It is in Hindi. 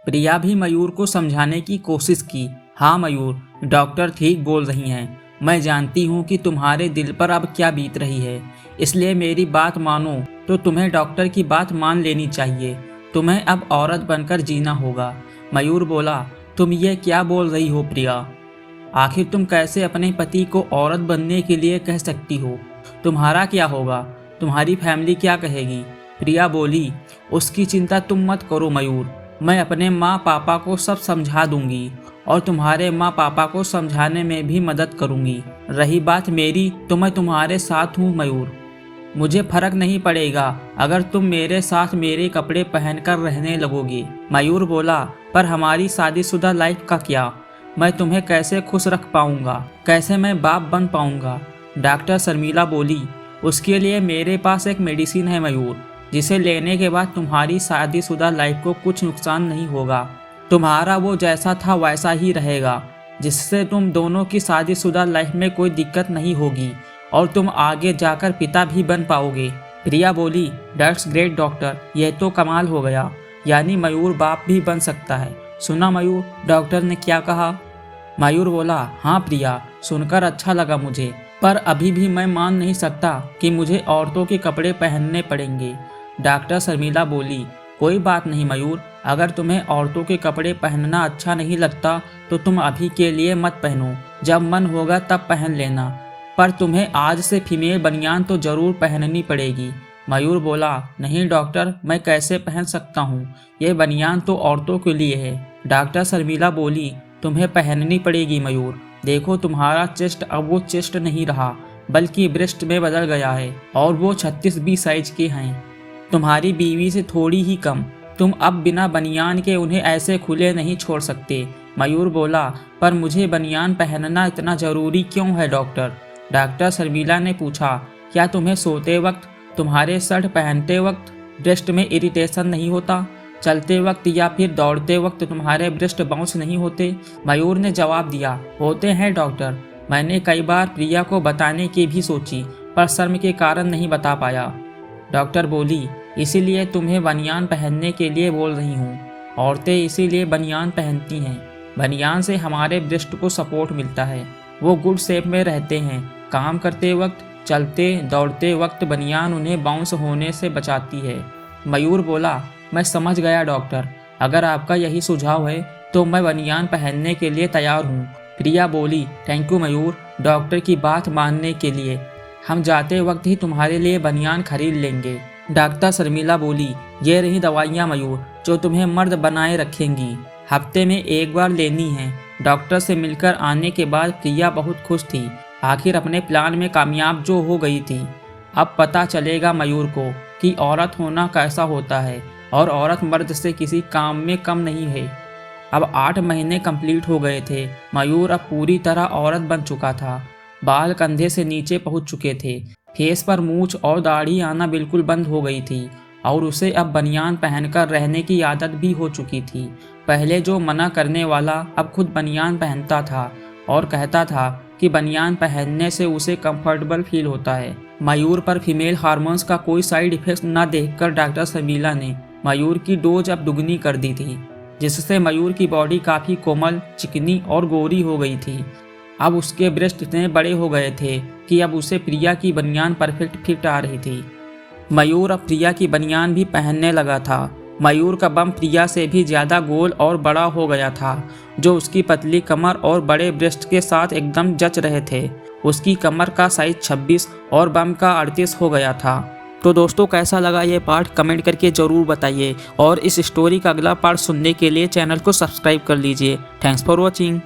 प्रिया भी मयूर को समझाने की कोशिश की। हाँ मयूर, डॉक्टर ठीक बोल रही हैं। मैं जानती हूँ कि तुम्हारे दिल पर अब क्या बीत रही है, इसलिए मेरी बात मानो। तो तुम्हें डॉक्टर की बात मान लेनी चाहिए। तुम्हें अब औरत बनकर जीना होगा। मयूर बोला, तुम ये क्या बोल रही हो प्रिया? आखिर तुम कैसे अपने पति को औरत बनने के लिए कह सकती हो? तुम्हारा क्या होगा? तुम्हारी फैमिली क्या कहेगी? प्रिया बोली, उसकी चिंता तुम मत करो मयूर, मैं अपने माँ पापा को सब समझा दूंगी और तुम्हारे माँ पापा को समझाने में भी मदद करूंगी। रही बात मेरी, तो मैं तुम्हारे साथ हूँ मयूर। मुझे फर्क नहीं पड़ेगा अगर तुम मेरे साथ मेरे कपड़े पहनकर रहने लगोगी। मयूर बोला, पर हमारी शादीशुदा लाइफ का क्या? मैं तुम्हें कैसे खुश रख पाऊंगा? कैसे मैं बाप बन पाऊंगा? डॉक्टर शर्मिला बोली, उसके लिए मेरे पास एक मेडिसिन है मयूर, जिसे लेने के बाद तुम्हारी शादीशुदा लाइफ को कुछ नुकसान नहीं होगा। तुम्हारा वो जैसा था वैसा ही रहेगा, जिससे तुम दोनों की शादीशुदा लाइफ में कोई दिक्कत नहीं होगी और तुम आगे जाकर पिता भी बन पाओगे। प्रिया बोली, दैट्स ग्रेट डॉक्टर, यह तो कमाल हो गया, यानी मयूर बाप भी बन सकता है। सुना मयूर, डॉक्टर ने क्या कहा? मयूर बोला, हाँ प्रिया, सुनकर अच्छा लगा मुझे, पर अभी भी मैं मान नहीं सकता कि मुझे औरतों के कपड़े पहनने पड़ेंगे। डॉक्टर शर्मिला बोली, कोई बात नहीं मयूर, अगर तुम्हें औरतों के कपड़े पहनना अच्छा नहीं लगता तो तुम अभी के लिए मत पहनो, जब मन होगा तब पहन लेना, पर तुम्हें आज से फीमेल बनियान तो जरूर पहननी पड़ेगी। मयूर बोला, नहीं डॉक्टर, मैं कैसे पहन सकता हूँ, ये बनियान तो औरतों के लिए है। डॉक्टर शर्मिला बोली, तुम्हें पहननी पड़ेगी मयूर, देखो तुम्हारा चेस्ट अब वो चेस्ट नहीं रहा, बल्कि ब्रेस्ट में बदल गया है और वो 36B साइज के हैं, तुम्हारी बीवी से थोड़ी ही कम। तुम अब बिना बनियान के उन्हें ऐसे खुले नहीं छोड़ सकते। मयूर बोला, पर मुझे बनियान पहनना इतना ज़रूरी क्यों है डॉक्टर? डॉक्टर शर्मिला ने पूछा, क्या तुम्हें सोते वक्त, तुम्हारे शर्ट पहनते वक्त ब्रेस्ट में इरिटेशन नहीं होता? चलते वक्त या फिर दौड़ते वक्त तुम्हारे ब्रेस्ट बाउंस नहीं होते? मयूर ने जवाब दिया, होते हैं डॉक्टर। मैंने कई बार प्रिया को बताने की भी सोची, पर शर्म के कारण नहीं बता पाया। डॉक्टर बोली, इसीलिए तुम्हें बनियान पहनने के लिए बोल रही हूँ। औरतें इसीलिए बनियान पहनती हैं, बनियान से हमारे ब्रेस्ट को सपोर्ट मिलता है, वो गुड शेप में रहते हैं। काम करते वक्त, चलते दौड़ते वक्त बनियान उन्हें बाउंस होने से बचाती है। मयूर बोला, मैं समझ गया डॉक्टर, अगर आपका यही सुझाव है तो मैं बनियान पहनने के लिए तैयार हूँ। प्रिया बोली, थैंक यू मयूर, डॉक्टर की बात मानने के लिए। हम जाते वक्त ही तुम्हारे लिए बनियान खरीद लेंगे। डॉक्टर शर्मिला बोली, ये रही दवाइयाँ मयूर, जो तुम्हें मर्द बनाए रखेंगी, हफ्ते में एक बार लेनी है। डॉक्टर से मिलकर आने के बाद प्रिया बहुत खुश थी, आखिर अपने प्लान में कामयाब जो हो गई थी। अब पता चलेगा मयूर को कि औरत होना कैसा होता है और औरत मर्द से किसी काम में कम नहीं है। अब 8 महीने कंप्लीट हो गए थे। मयूर अब पूरी तरह औरत बन चुका था, बाल कंधे से नीचे पहुंच चुके थे, फेस पर मूंछ और दाढ़ी आना बिल्कुल बंद हो गई थी और उसे अब बनियान पहनकर रहने की आदत भी हो चुकी थी। पहले जो मना करने वाला अब खुद बनियान पहनता था और कहता था कि बनियान पहनने से उसे कंफर्टेबल फील होता है। मयूर पर फीमेल हार्मोन्स का कोई साइड इफेक्ट न देखकर डॉक्टर शर्मिला ने मयूर की डोज अब दुगनी कर दी थी, जिससे मयूर की बॉडी काफ़ी कोमल, चिकनी और गोरी हो गई थी। अब उसके ब्रेस्ट इतने बड़े हो गए थे कि अब उसे प्रिया की बनियान परफेक्ट फिट आ रही थी। मयूर अब प्रिया की बनियान भी पहनने लगा था। मयूर का बम प्रिया से भी ज़्यादा गोल और बड़ा हो गया था, जो उसकी पतली कमर और बड़े ब्रेस्ट के साथ एकदम जच रहे थे। उसकी कमर का साइज 26 और बम का 38 हो गया था। तो दोस्तों, कैसा लगा ये पार्ट कमेंट करके ज़रूर बताइए और इस स्टोरी का अगला पार्ट सुनने के लिए चैनल को सब्सक्राइब कर लीजिए। Thanks for watching.